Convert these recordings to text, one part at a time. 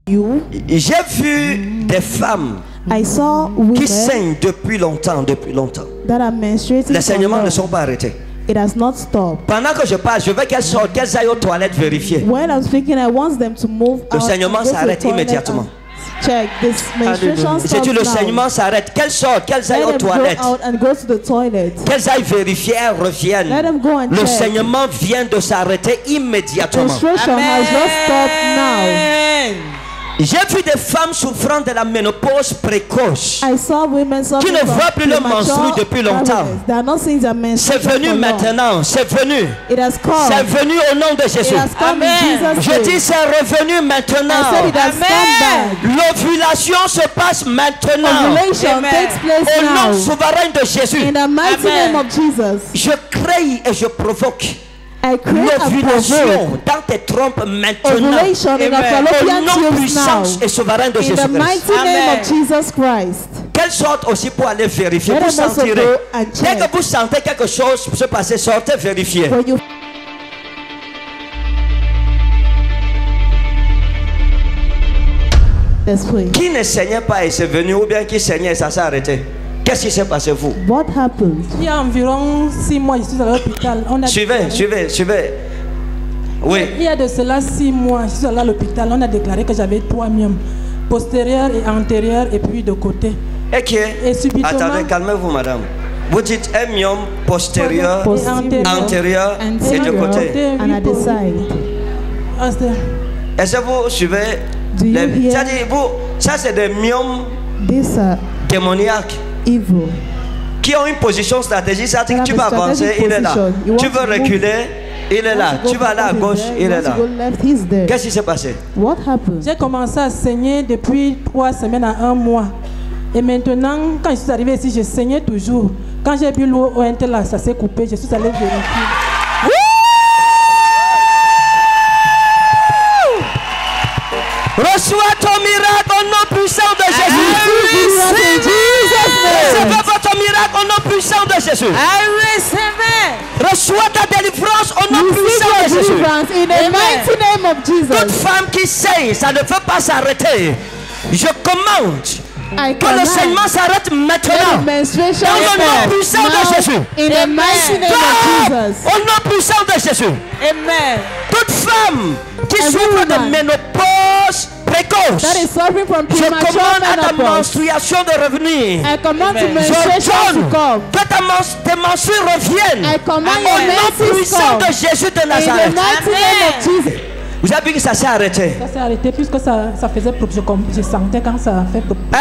J'ai vu des femmes qui saignent depuis longtemps, Les saignements ne sont pas arrêtés. It has not stopped. Pendant que je parle, je veux qu'elles sortent, qu'elles aillent aux toilettes vérifier. When I'm speaking, I want them to move Le saignement s'arrête immédiatement. Check this menstruation stops. J'ai dit le saignement s'arrête. Qu'elles sortent, qu'elles aillent aux toilettes. Qu'elles aillent vérifier, elles reviennent. Le saignement vient de s'arrêter immédiatement. Menstruation has not stopped now. J'ai vu des femmes souffrant de la ménopause précoce qui ne voient plus le menstru depuis longtemps. C'est venu maintenant, c'est venu. C'est venu au nom de Jésus. Amen. Je dis c'est revenu maintenant. L'ovulation se passe maintenant. Au nom souverain de Jésus. Je crée et je provoque l'ovulation dans tes trompes maintenant. Au nom puissant et souverain de Jésus-Christ. Qu'elle sorte aussi pour aller vérifier. Vous sentirez. Dès que vous sentez quelque chose se passer, sortez vérifier. Qui ne saignait pas et c'est venu, ou bien qui saignait et ça s'est arrêté? Qu'est-ce qui s'est passé vous? What happened? Il y a environ 6 mois, je suis à l'hôpital. Suivez. Oui. Il y a de cela 6 mois, je suis allé à l'hôpital. On a déclaré que j'avais 3 myomes, postérieur et antérieur et puis de côté. Et subitement... Attendez, calmez-vous madame. Vous dites un myome postérieur, antérieur et de côté. Est-ce que vous suivez? Ça c'est des myomes démoniaques qui ont une position stratégique. Ça dit que tu vas avancer, il est là. Tu veux reculer, il est là. Tu vas aller à gauche, il est là. Qu'est-ce qui s'est passé? J'ai commencé à saigner depuis 3 semaines à 1 mois. Et maintenant, quand je suis arrivée ici, je saignais toujours. Quand j'ai bu l'eau au là, ça s'est coupé. Je suis allée vérifier. Reçois ton miracle au nom puissant de Jésus. Recevez votre miracle au nom puissant de Jésus. Reçois ta délivrance au nom puissant de Jésus. Toute femme qui saigne, ça ne peut pas s'arrêter. Je commande que le saignement s'arrête maintenant. Dans le nom puissant de Jésus. Au nom puissant de Jésus. Amen. Toute femme qui souffre de ménopause précoce, je commande à ta menstruation de revenir. J'ordonne que tes menstrues reviennent au nom puissant de Jésus de Nazareth. Amen. Vous avez vu que ça s'est arrêté? Ça s'est arrêté puisque ça faisait pop. Je sentais quand ça fait pop. Hein?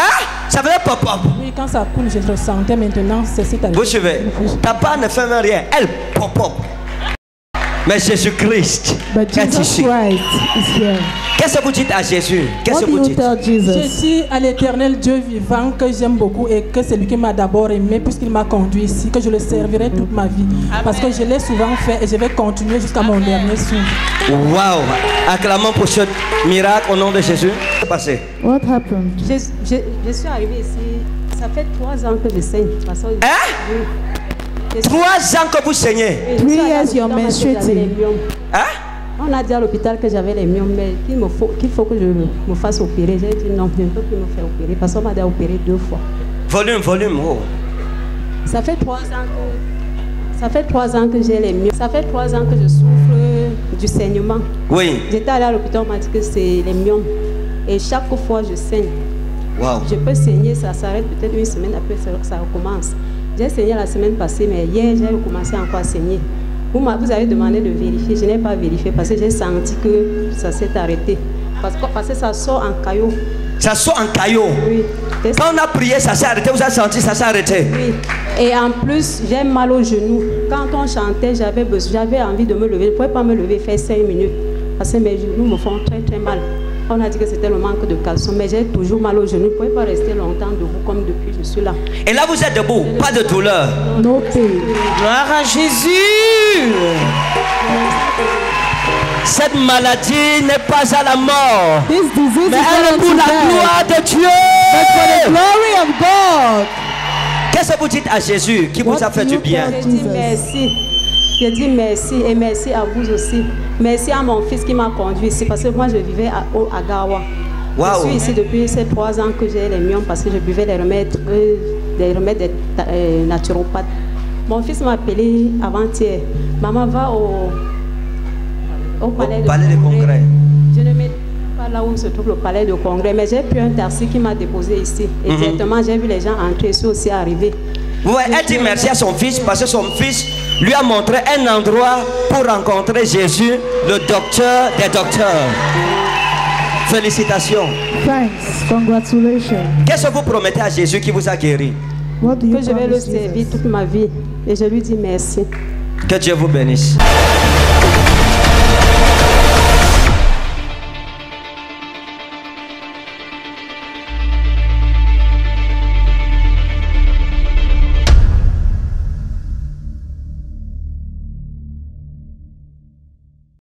Ça faisait pop-pop? Oui, quand ça coule, je le sentais. Maintenant, c'est arrêté. Vous suivez? Ta part ne fait même rien. Elle pop-pop. Mais Jésus-Christ est ici. Qu'est-ce que vous dites à Jésus? Qu'est-ce que vous dites? Je dis à l'Éternel Dieu vivant que j'aime beaucoup et que c'est lui qui m'a d'abord aimé puisqu'il m'a conduit ici, que je le servirai toute ma vie. Amen. Parce que je l'ai souvent fait et je vais continuer jusqu'à mon dernier souffle. Waouh! Acclamons pour ce miracle au nom de Jésus. Qu'est-ce qui s'est passé? What happened? Je suis arrivée ici, ça fait 3 ans que je saigne. Hein? 3 ans que vous saignez. 3 years you're menstruating. Hein? On a dit à l'hôpital que j'avais les myomes, mais qu'il faut que je me fasse opérer. J'ai dit non, je ne peux plus me faire opérer parce qu'on m'a déjà opéré 2 fois. Volume. Oh. Ça fait 3 ans que j'ai les myomes. Ça fait 3 ans que je souffre du saignement. Oui. J'étais allée à l'hôpital, on m'a dit que c'est les myomes. Et chaque fois je saigne. Wow. Je peux saigner, ça s'arrête peut-être 1 semaine après, ça recommence. J'ai saigné la semaine passée, mais hier, j'ai recommencé encore à saigner. Vous avez demandé de vérifier. Je n'ai pas vérifié parce que j'ai senti que ça s'est arrêté. Parce que ça sort en caillot. Ça sort en caillot? Oui. Quand on a prié, ça s'est arrêté. Vous avez senti, ça s'est arrêté? Oui. Et en plus, j'ai mal au genou. Quand on chantait, j'avais envie de me lever. Je ne pouvais pas me lever, faire 5 minutes. Parce que mes genoux me font très très mal. On a dit que c'était le manque de calcium, mais j'ai toujours mal au genou. Je ne pouvais pas rester longtemps debout comme depuis je suis là. Et là, vous êtes debout, pas de douleur. No pain. Gloire à Jésus. Cette maladie n'est pas à la mort, This disease mais elle est pour la gloire de Dieu. But for the glory of God. Qu'est-ce que vous dites à Jésus qui vous a fait du bien? Je dis merci. Je dis merci et merci à vous aussi. Merci à mon fils qui m'a conduit ici parce que moi je vivais à Gawa. Wow. Je suis ici depuis ces 3 ans que j'ai les myopes parce que je buvais des remèdes naturopathes. Mon fils m'a appelé avant-hier. Maman va au palais de congrès. Je ne mets pas là où se trouve le palais de congrès, mais j'ai pris un taxi qui m'a déposé ici. Et directement, j'ai vu les gens entrer, ceux aussi arriver. Ouais, elle dit merci à son fils parce que son fils lui a montré un endroit pour rencontrer Jésus, le docteur des docteurs. Félicitations. Thanks. Congratulations. Qu'est-ce que vous promettez à Jésus qui vous a guéri? Que je vais le servir toute ma vie. Et je lui dis merci. Que Dieu vous bénisse.